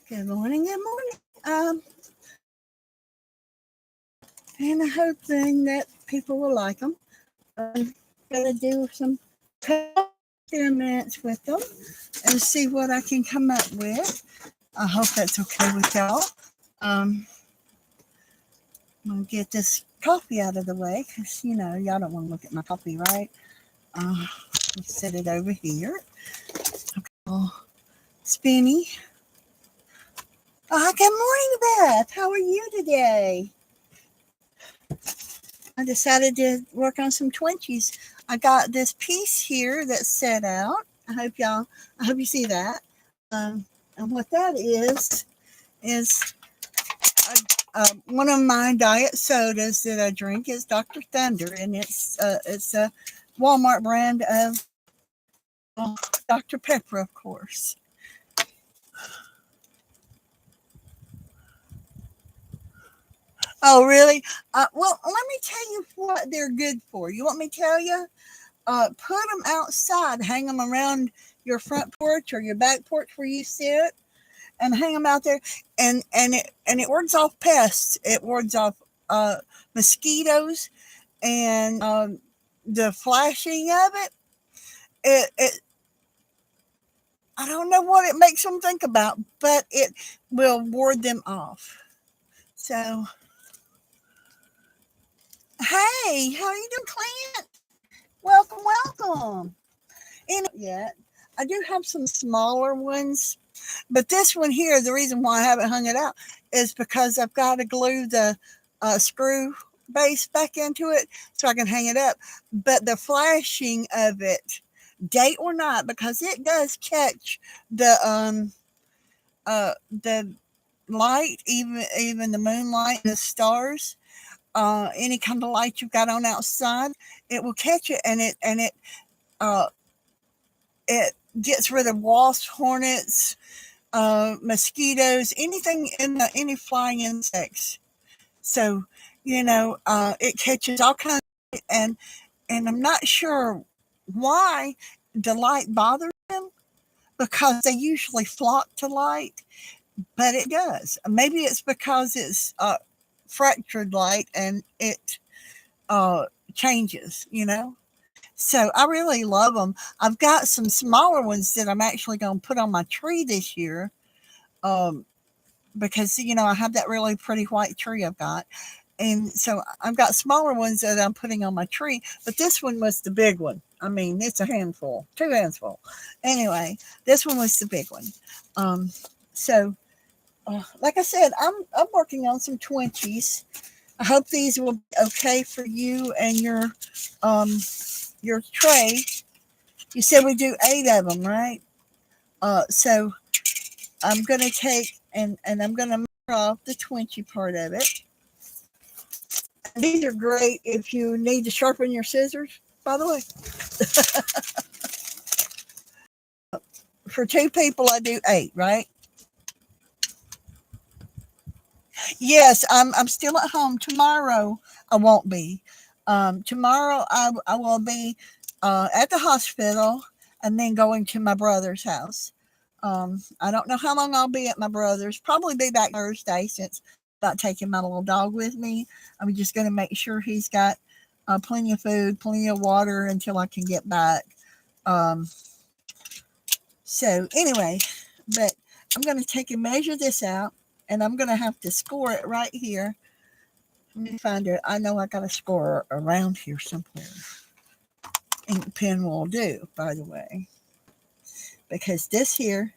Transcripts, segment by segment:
Good morning, good morning. And I'm hoping that people will like them. I'm gonna do some experiments with them and see what I can come up with. I hope that's okay with y'all. I'm gonna get this coffee out of the way because y'all don't want to look at my coffee, right? Let's set it over here. Okay. Oh, Spinny. Good morning, Beth. How are you today? I decided to work on some twinchies. I got this piece here that's set out. I hope you see that. And what that is one of my diet sodas that I drink is Dr. Thunder, and it's a Walmart brand of Dr. Pepper, of course. Oh, really? Well, let me tell you what they're good for. You want me to tell you? Put them outside, hang them around your front porch or your back porch where you sit, and hang them out there. And it wards off pests. It wards off mosquitoes, and the flashing of it. It I don't know what it makes them think about, but it will ward them off. So, hey, how are you doing, Clint? Welcome, welcome. Yet, I do have some smaller ones, but this one here, the reason why I haven't hung it out is because I've got to glue the screw base back into it so I can hang it up. But the flashing of it, day or night, because it does catch the light, even the moonlight and the stars, any kind of light you've got on outside, it will catch it, and uh, it gets rid of wasps, hornets, mosquitoes, anything any flying insects. So it catches all kinds, and I'm not sure why the light bothers them because they usually flock to light, but it does. Maybe it's because it's fractured light and it changes. So I really love them. I've got some smaller ones that I'm actually going to put on my tree this year, because I have that really pretty white tree I've got, and so I've got smaller ones that I'm putting on my tree. But this one was the big one. I mean, it's a handful, 2 hands full. Anyway, this one was the big one. So, like I said, I'm working on some twinchies. I hope these will be okay for you and your tray. You said we do 8 of them, right? So I'm going to take and I'm going to measure off the twinchy part of it. And these are great if you need to sharpen your scissors, by the way. For 2 people, I do 8, right? Yes, I'm still at home. Tomorrow, I won't be. Tomorrow, I will be at the hospital and then going to my brother's house. I don't know how long I'll be at my brother's. Probably be back Thursday since I'm not taking my little dog with me. I'm just going to make sure he's got plenty of food, plenty of water until I can get back. So anyway, but I'm going to take and measure this out, and I'm going to have to score it right here. Let me find it. I know I got a score around here somewhere. Ink pen will do, by the way, because this here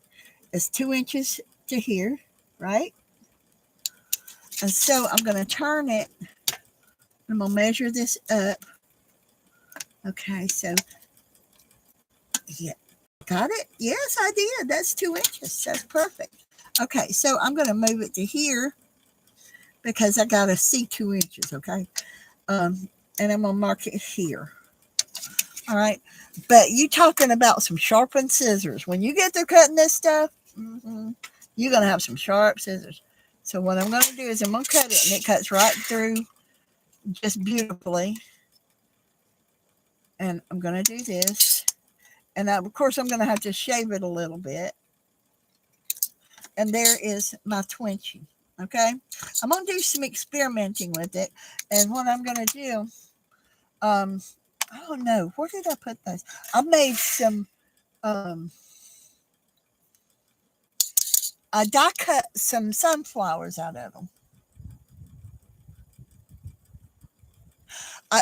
is 2 inches to here, right? And so I'm going to turn it. I'm going to measure this up. Okay, so yeah, got it? Yes, I did. That's 2 inches. That's perfect. Okay, so I'm going to move it to here because I got to see 2 inches, okay? And I'm going to mark it here. All right, but you talking about some sharpened scissors. When you get through cutting this stuff, you're going to have some sharp scissors. So what I'm going to do is I'm going to cut it, and it cuts right through just beautifully. And I'm going to do this. And of course, I'm going to have to shave it a little bit. And there is my twinchie. Okay, I'm gonna do some experimenting with it, and what I'm gonna do, um, I don't know, where did I put those? I made some, um, I die cut some sunflowers out of them.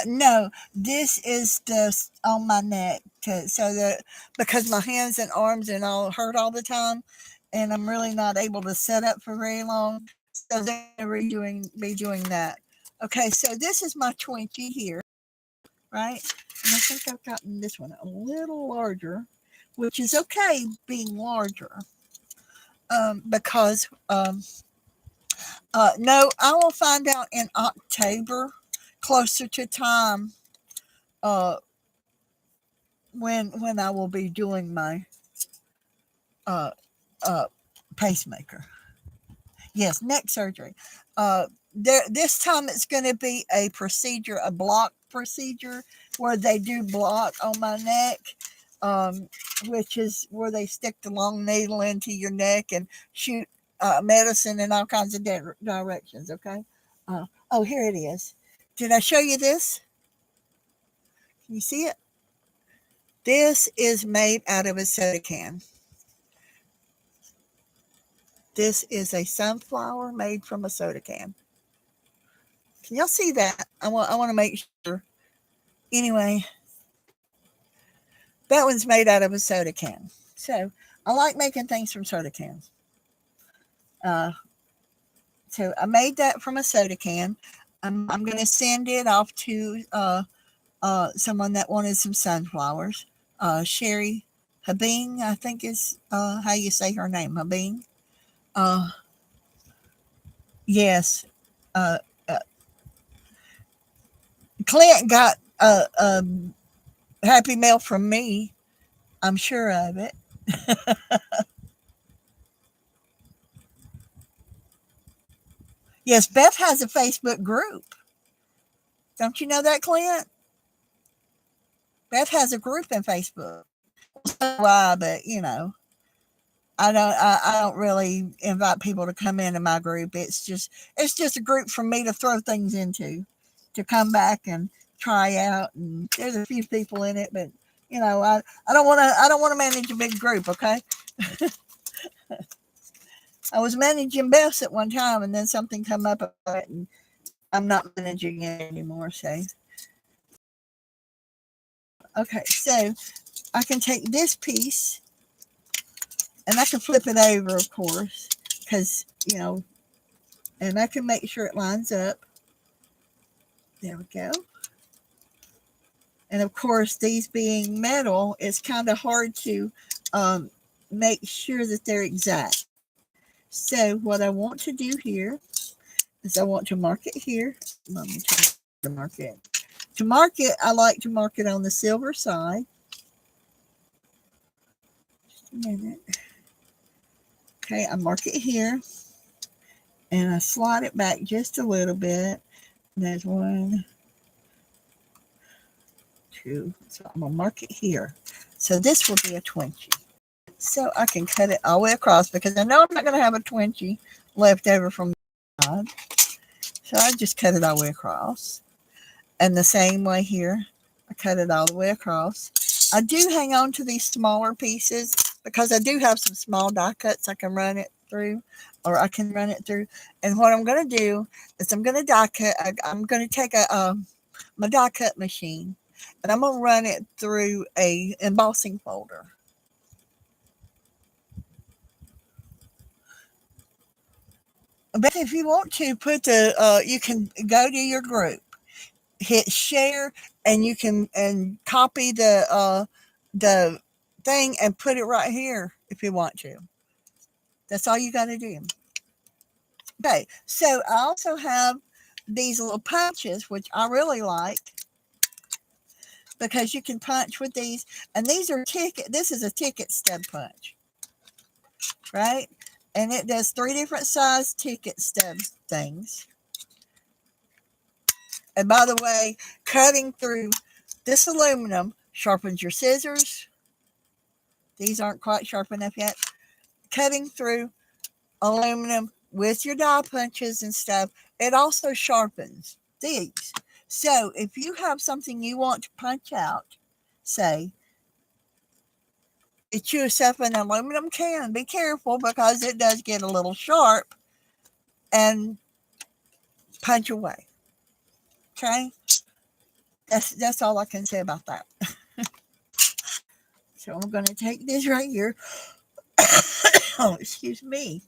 No, this is just on my neck so that because my hands and arms and all hurt all the time, and I'm really not able to sit up for very long. So they're be doing that. Okay, so this is my Twinkie here, right? And I think I've gotten this one a little larger, which is okay being larger, because no, I will find out in October, closer to time, uh, when I will be doing my uh, uh, pacemaker. Yes, neck surgery. This time it's going to be a procedure, a block procedure, where they do block on my neck, um, which is where they stick the long needle into your neck and shoot medicine in all kinds of directions. Okay. Oh, here it is. Did I show you this? Can you see it? This is made out of a soda can. This is a sunflower made from a soda can. Can y'all see that? I want to make sure. Anyway, that one's made out of a soda can. So I like making things from soda cans. Uh, so I made that from a soda can. I'm going to send it off to someone that wanted some sunflowers. Sherry Habing, I think is how you say her name, Habing. Uh, yes. Uh, uh, Clint got a happy mail from me. I'm sure of it. Yes, Beth has a Facebook group. Don't you know that, Clint? Beth has a group in Facebook. Why? But I don't really invite people to come into my group. It's just a group for me to throw things into, to come back and try out. And there's a few people in it, but I don't want to manage a big group. Okay. I was managing Beth's at one time, and then something come up about it, and I'm not managing it anymore. So okay, so I can take this piece and I can flip it over, of course, because and I can make sure it lines up. There we go. And of course, these being metal, it's kind of hard to um, make sure that they're exact. So what I want to do here is I want to mark it here. Let me try to mark it. To mark it, I like to mark it on the silver side. Just a minute. Okay, I mark it here. And I slide it back just a little bit. There's 1, 2. So I'm going to mark it here. So this will be a Twinkie. So I can cut it all the way across because I know I'm not going to have a Twinkie left over from the side. So I just cut it all the way across. And the same way here, I cut it all the way across. I do hang on to these smaller pieces because I do have some small die cuts I can run it through, or I can run it through. And what I'm going to do is I'm going to die cut. I'm going to take my die cut machine, and I'm going to run it through a embossing folder. But if you want to put you can go to your group, hit share, and you can copy the thing and put it right here if you want to. That's all you got to do. Okay, so I also have these little punches, which I really like because you can punch with these, and these are ticket. This is a ticket stub punch, right? And it does 3 different size ticket stub things. And by the way, cutting through this aluminum sharpens your scissors. These aren't quite sharp enough yet. Cutting through aluminum with your die punches and stuff. It also sharpens these. So if you have something you want to punch out, say, get yourself an aluminum can. Be careful because it does get a little sharp, and punch away. Okay? That's all I can say about that. So I'm going to take this right here. Oh, excuse me.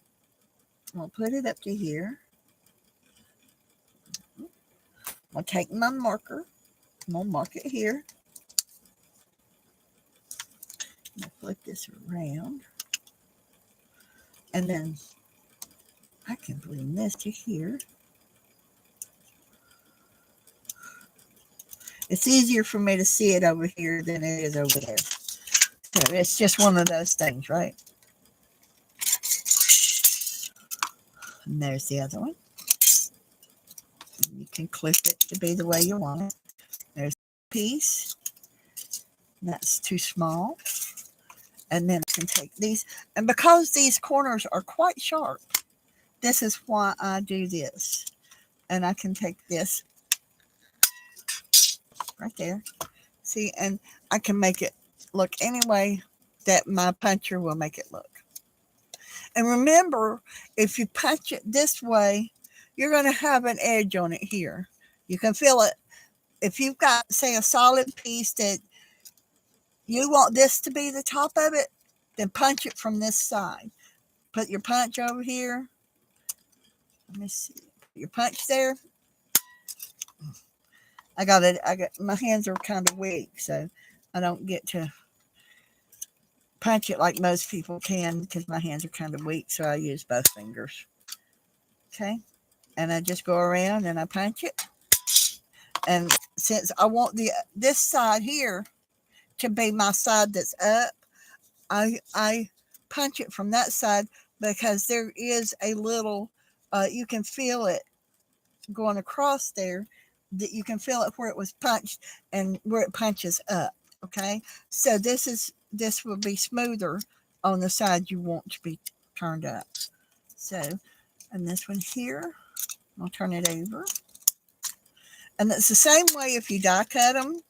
I'll put it up to here. I'll take my marker. I'm going to mark it here. I'll flip this around. And then I can bring this to here. It's easier for me to see it over here than it is over there. So it's just one of those things, right? And there's the other one. And you can clip it to be the way you want it. There's a piece. That's too small. And then I can take these. And because these corners are quite sharp, this is why I do this. And I can take this right there. See, and I can make it look any way that my puncher will make it look. And remember, if you punch it this way, you're going to have an edge on it here. You can feel it. If you've got, say, a solid piece that you want this to be the top of it, then punch it from this side. Put your punch over here. Let me see. Put your punch there. I got my hands are kind of weak, so I don't get to punch it like most people can because my hands are kind of weak, so I use both fingers. Okay, and I just go around and I punch it. And since I want this side here to be my side that's up, I punch it from that side because there is a little, you can feel it going across there, that you can feel it where it was punched and where it punches up. Okay, so this will be smoother on the side you want to be turned up. So, and this one here, I'll turn it over. And it's the same way if you die cut them.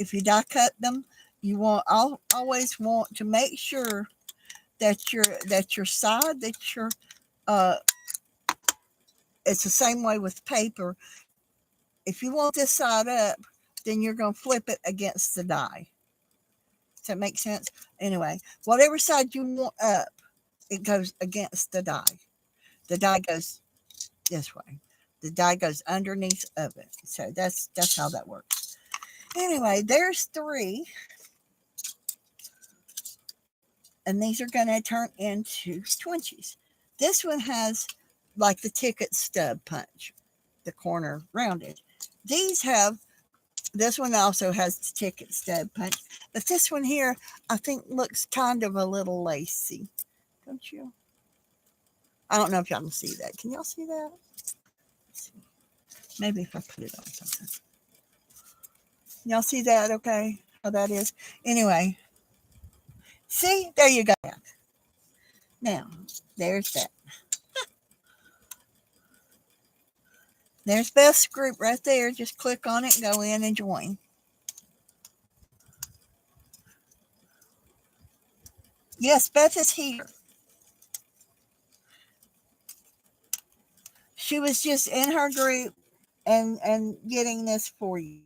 If you die cut them, you always want to make sure that your side that you're it's the same way with paper. If you want this side up, then you're going to flip it against the die. Does that make sense? Anyway, whatever side you want up, it goes against the die. The die goes this way. The die goes underneath of it. So that's how that works. Anyway, there's 3. And these are going to turn into twinchies. This one has like the ticket stub punch, the corner rounded. This one also has the ticket stub punch, but this one here, I think looks kind of a little lacy. Don't you? I don't know if y'all can see that. Can y'all see that? Let's see. Maybe if I put it on something. Y'all see that okay? How that is? Anyway. See? There you go. Now, there's that. There's Beth's group right there. Just click on it and go in and join. Yes, Beth is here. She was just in her group and getting this for you.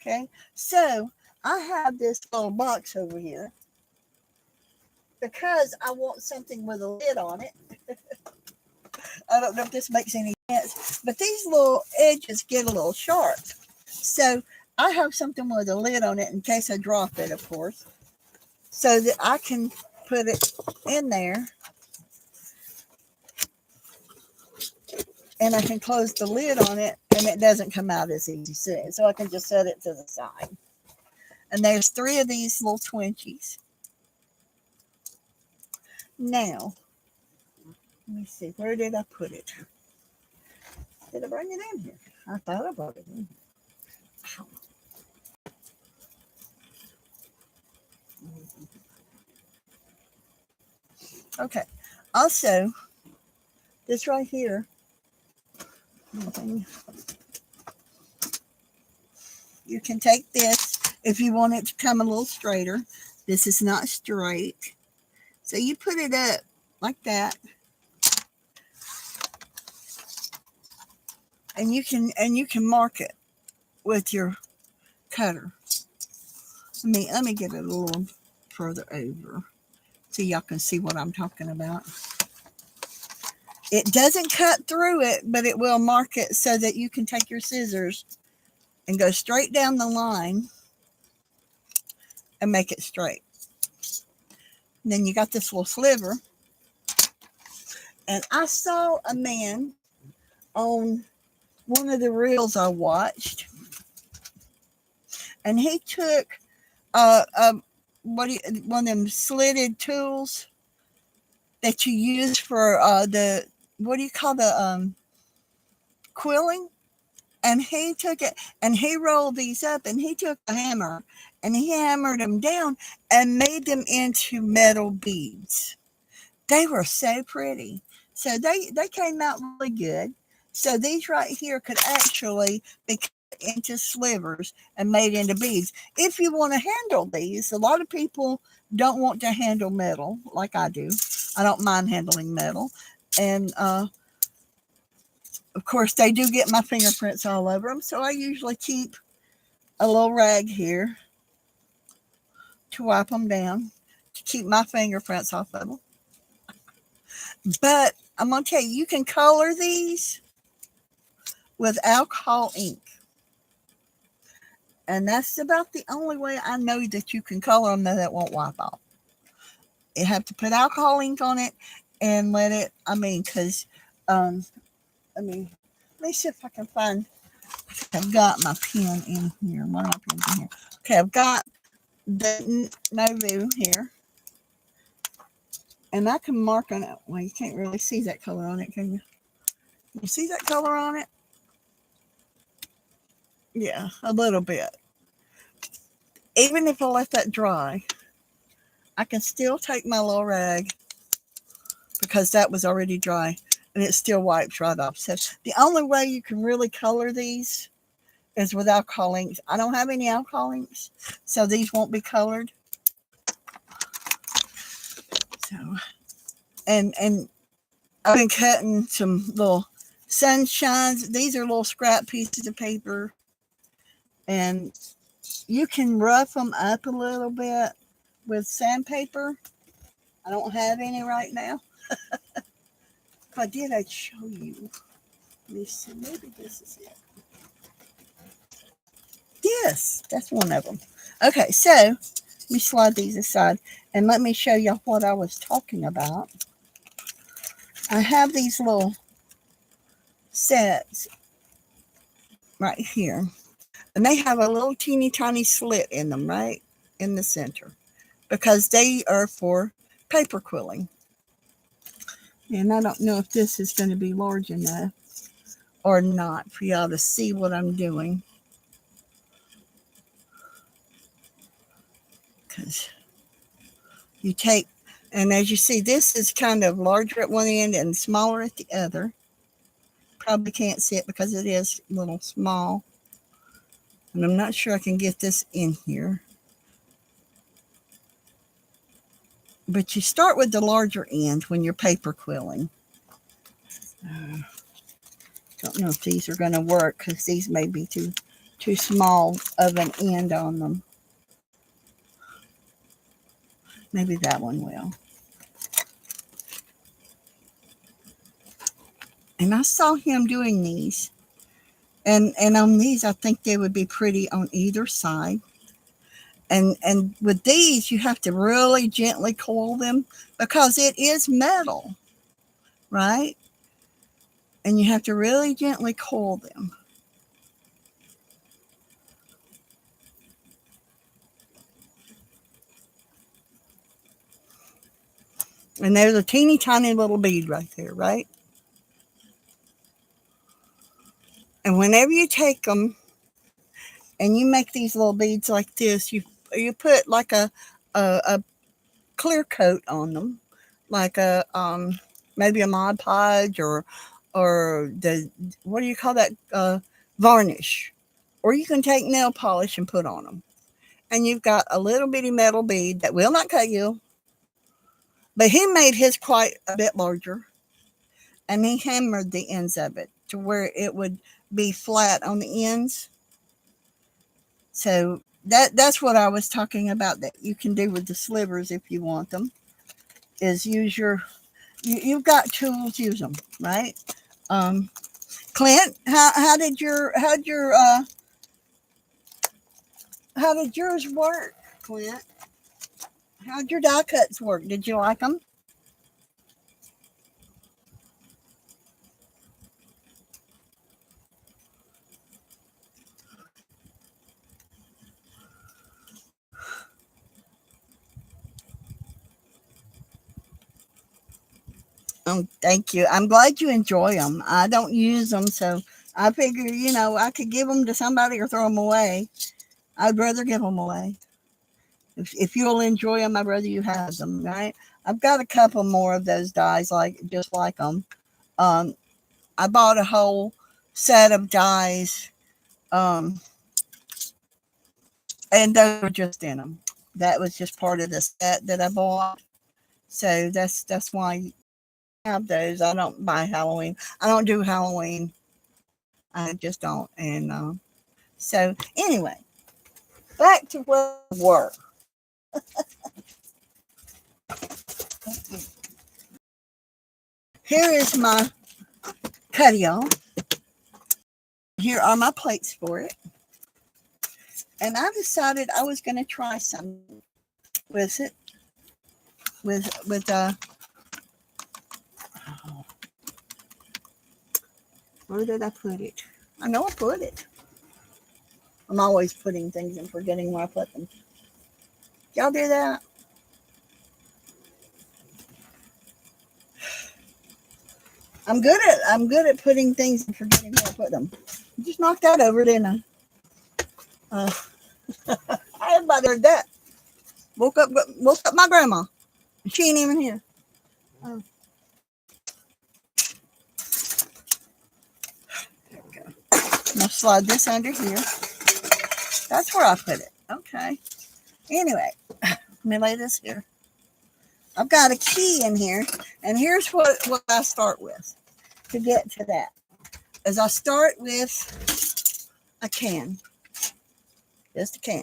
Okay, so I have this little box over here because I want something with a lid on it. I don't know if this makes any sense, but these little edges get a little sharp. So I have something with a lid on it in case I drop it, of course, so that I can put it in there and I can close the lid on it and it doesn't come out as easy. So I can just set it to the side. And there's 3 of these little twinchies. Now, let me see, where did I put it? Did I bring it in here? I thought I brought it in here. Okay. Also, this right here, you can take this if you want it to come a little straighter. This is not straight. So you put it up like that. And you can mark it with your cutter. Let me get it a little further over so y'all can see what I'm talking about. It doesn't cut through it, but it will mark it so that you can take your scissors and go straight down the line and make it straight. And then you got this little sliver. And I saw a man on one of the reels I watched, and he took one of them slitted tools that you use for the, what do you call the quilling? And he took it and he rolled these up, and he took a hammer and he hammered them down and made them into metal beads. They were so pretty. So they came out really good. So these right here could actually be cut into slivers and made into beads. If you want to handle these, a lot of people don't want to handle metal like I do. I don't mind handling metal. And of course, they do get my fingerprints all over them. So I usually keep a little rag here to wipe them down, to keep my fingerprints off of them. But I'm going to tell you, you can color these with alcohol ink. And that's about the only way I know that you can color them that won't wipe off. You have to put alcohol ink on it and let it, because, let me see if I can find, I've got my pen in here. One of my pens in here. Okay, I've got the Novu here. And I can mark on it. Well, you can't really see that color on it, can you? You see that color on it? Yeah, a little bit. Even if I let that dry, I can still take my little rag, because that was already dry, and it still wipes right off. So the only way you can really color these is with alcohol inks. I don't have any alcohol inks, so these won't be colored. So, and I've been cutting some little sunshines. These are little scrap pieces of paper, and you can rough them up a little bit with sandpaper. I don't have any right now. If I did, I'd show you. Let me see. Maybe this is it. Yes, that's one of them. Okay, so let me slide these aside and let me show you what I was talking about. I have these little sets right here, and they have a little teeny tiny slit in them right in the center, because they are for paper quilling. And I don't know if this is going to be large enough or not for y'all to see what I'm doing, because you take, and as you see, this is kind of larger at one end and smaller at the other. Probably can't see it because it is a little small, and I'm not sure I can get this in here. But you start with the larger end when you're paper quilling. Don't know if these are going to work, because these may be too small of an end on them. Maybe that one will. And I saw him doing these. And on these, I think they would be pretty on either side. And with these, you have to really gently coil them, because it is metal, right? And you have to really gently coil them. And there's a teeny tiny little bead right there, right? And whenever you take them and you make these little beads like this, you put like a clear coat on them, like a maybe a Mod Podge or the, what do you call that, varnish, or you can take nail polish and put on them, and you've got a little bitty metal bead that will not cut you. But he made his quite a bit larger, and he hammered the ends of it to where it would be flat on the ends. So that's what I was talking about, that you can do with the slivers if you want them, is use you've got tools, use them, right? Clint, how did yours work, Clint? How'd your die cuts work? Did you like them? Thank you. I'm glad you enjoy them. I don't use them, so I figure, I could give them to somebody or throw them away. I'd rather give them away. If you'll enjoy them, I'd rather you have them, right? I've got a couple more of those dies, just like them. I bought a whole set of dies, um, and those were just in them. That was just part of the set that I bought. So that's why I have those. I don't buy Halloween. I don't do Halloween. I just don't. And so anyway, back to where we were. Here is my cutio. Here are my plates for it. And I decided I was going to try something with it. Where did I put it? I know I put it. I'm always putting things and forgetting where I put them. Y'all do that? I'm good at putting things and forgetting where I put them. I just knocked that over, didn't I? Everybody heard that. Woke up my grandma. She ain't even here. Oh. There we go. Now slide this under here. That's where I put it. Okay. Anyway, let me lay this here. I've got a key in here, and here's what I start with to get to that. Is I start with a can. Just a can.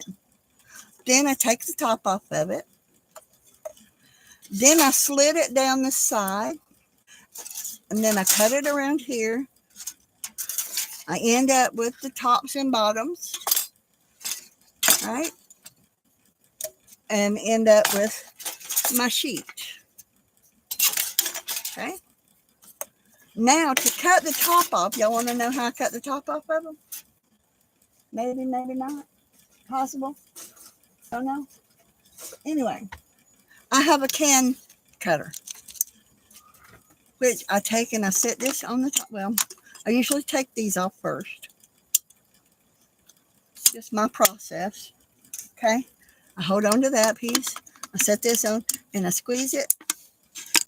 Then I take the top off of it. Then I slit it down the side. And then I cut it around here. I end up with the tops and bottoms. Right? And end up with my sheet. Okay? Now to cut the top off, y'all want to know how I cut the top off of them? Maybe, maybe not. Possible. Don't know. Anyway, I have a can cutter, which I take and I set this on the top. Well, I usually take these off first. It's just my process. Okay. I hold on to that piece. I set this on and I squeeze it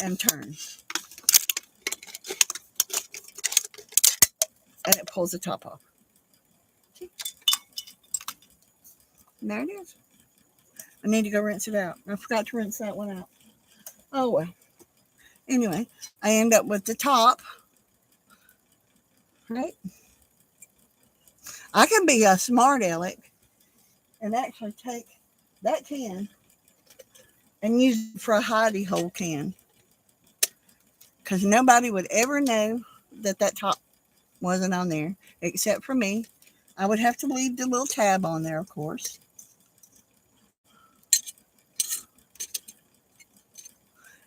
and turn. And it pulls the top off. See? And there it is. I need to go rinse it out. I forgot to rinse that one out. Oh, well. Anyway, I end up with the top. Right? I can be a smart aleck and actually take that can and use it for a hidey hole can. Because nobody would ever know that top wasn't on there except for me. I would have to leave the little tab on there, of course.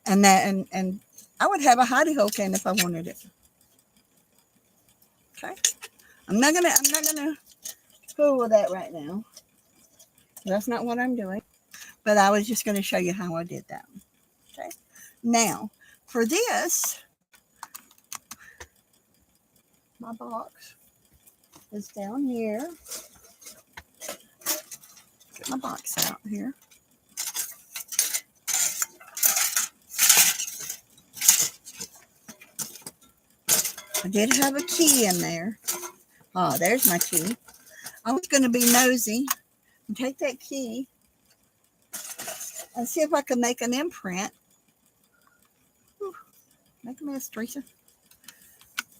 And I would have a hidey hole can if I wanted it. Okay. I'm not gonna fool with that right now. That's not what I'm doing. But I was just going to show you how I did that. Okay. Now, for this, my box is down here. Get my box out here. I did have a key in there. Oh, there's my key. I was going to be nosy and take that key and see if I could make an imprint. Whew, make a mess, Teresa.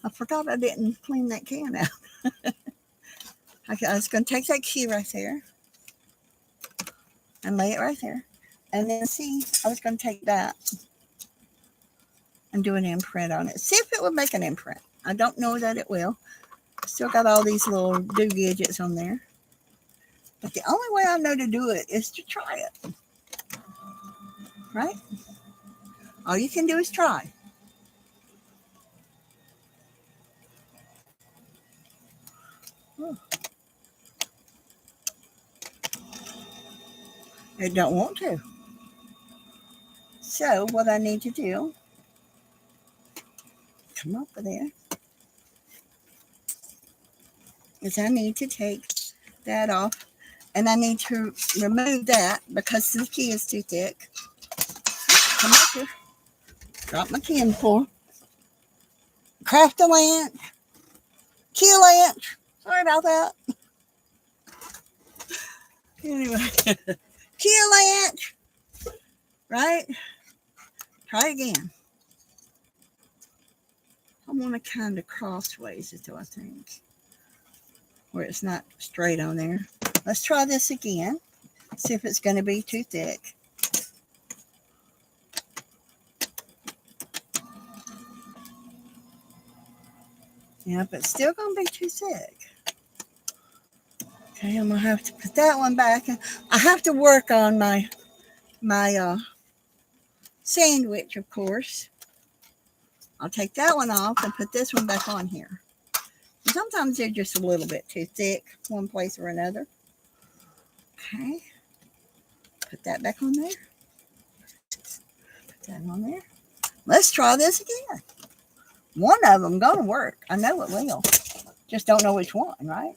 I forgot I didn't clean that can out. I was going to take that key right there and lay it right there. And then see, I was going to take that and do an imprint on it. See if it would make an imprint. I don't know that it will. Still got all these little do-gadgets on there. But the only way I know to do it is to try it. Right? All you can do is try. Oh. It don't want to. So what I need to do, come up with there, is I need to take that off. And I need to remove that because the key is too thick. Come up here. Drop my key in the floor. Craft a lint. Key lint. Sorry about that. Anyway. Key lint. Right? Try again. I want to kind of crossways it, I think. Where it's not straight on there. Let's try this again. See if it's going to be too thick. Yeah, but it's still going to be too thick. Okay, I'm going to have to put that one back. I have to work on my sandwich, of course. I'll take that one off and put this one back on here. And sometimes they're just a little bit too thick, one place or another. Okay. Put that back on there. Put that on there. Let's try this again. One of them going to work. I know it will. Just don't know which one, right?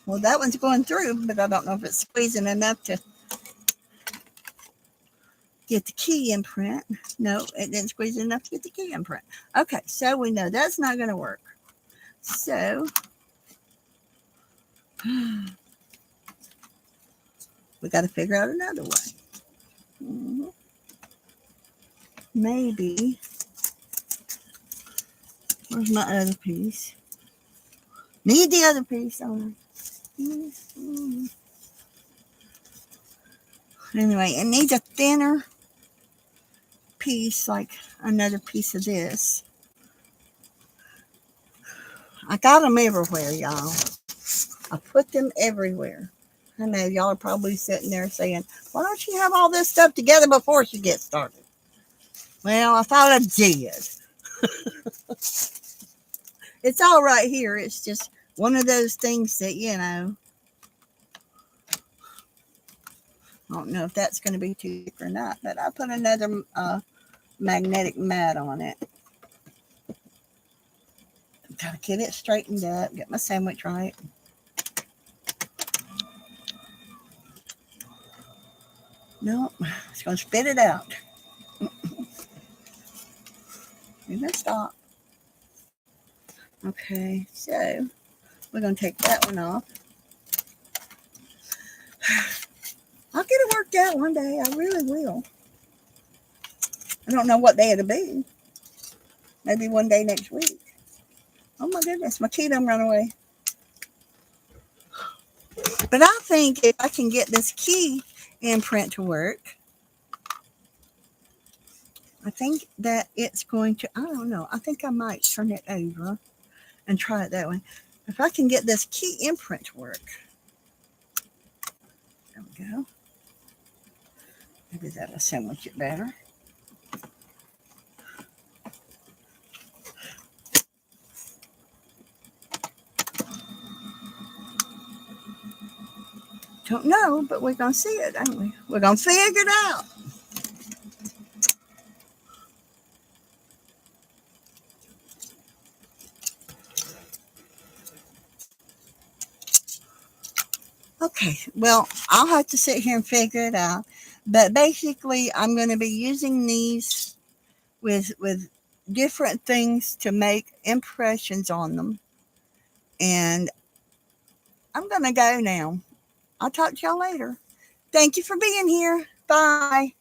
Well, that one's going through, but I don't know if it's squeezing enough to get the key imprint. No, it didn't squeeze enough to get the key imprint. Okay, so we know that's not going to work. So we got to figure out another way. Maybe. Where's my other piece? Need the other piece on. Anyway, it needs a thinner piece, like another piece of this. I got them everywhere, y'all. I put them everywhere. I know y'all are probably sitting there saying, why don't you have all this stuff together before you get started? Well, I thought I did. It's all right here. It's just one of those things that, you know, I don't know if that's going to be too thick or not, but I put another magnetic mat on it. Gotta get it straightened up, get my sandwich right. Nope, it's going to spit it out. You're going to stop. Okay, so we're going to take that one off. I'll get it worked out one day. I really will. I don't know what day it'll be. Maybe one day next week. Oh my goodness, my key done run away. But I think if I can get this key imprint to work, I think that it's going to, I don't know, I think I might turn it over and try it that way. If I can get this key imprint to work. There we go. Maybe that'll sandwich it better. Don't know, but we're going to see it, aren't we? We're going to figure it out. Okay, well, I'll have to sit here and figure it out. But basically, I'm going to be using these with different things to make impressions on them. And I'm going to go now. I'll talk to y'all later. Thank you for being here. Bye.